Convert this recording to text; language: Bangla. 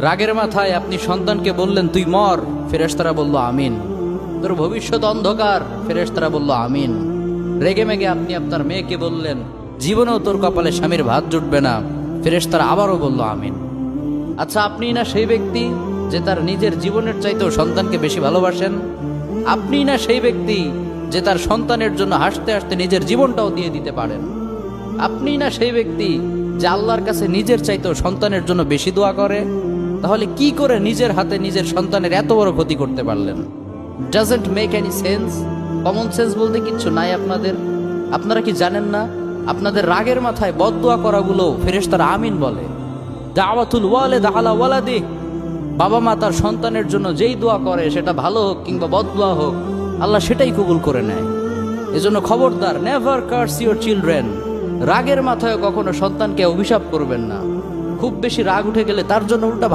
রাগের মাথায় আপনি সন্তানকে বললেন তুই মর, ফেরেশতারা বলল আমিন। তোর ভবিষ্যৎ অন্ধকার, ফেরেশতারা বলল আমিন। রেগে মেগে আপনি আপনার মেয়েকে বললেন জীবনেও তোর কপালে স্বামীর ভাত জুটবে না, ফেরেশতারা আবারও বলল আমিন। আচ্ছা, আপনি না সেই ব্যক্তি যে তার নিজের জীবনের চাইতেও সন্তানকে বেশি ভালোবাসেন? আপনি না সেই ব্যক্তি যে তার সন্তানের জন্য হাসতে হাসতে নিজের জীবনটাও দিয়ে দিতে পারেন? আপনি না সেই ব্যক্তি যে আল্লাহর কাছে নিজের চাইতেও সন্তানের জন্য বেশি দোয়া করে? তাহলে কি করে নিজের হাতে নিজের সন্তানের এত বড় ক্ষতি করতে পারলেন? Doesn't make any sense. Common sense বলতে কিচ্ছু নাই আপনাদের। আপনারা কি জানেন না আপনাদের রাগের মাথায় বদদোয়া করাগুলো ফেরেশতারা আমিন বলে? দাওয়াতুল ওয়ালিদ আলা ওয়ালাদি, বাবা মা তার সন্তানের জন্য যেই দোয়া করে সেটা ভালো হোক কিংবা বদদোয়া হোক, আল্লাহ সেটাই কবুল করে নেয়। এজন্য খবরদার, নেভার কার্স ইউর চিলড্রেন। রাগের মাথায় কখনো সন্তানকে অভিশাপ করবেন না। খুব বেশি রাগ উঠে গেলে তার জন্য উল্টা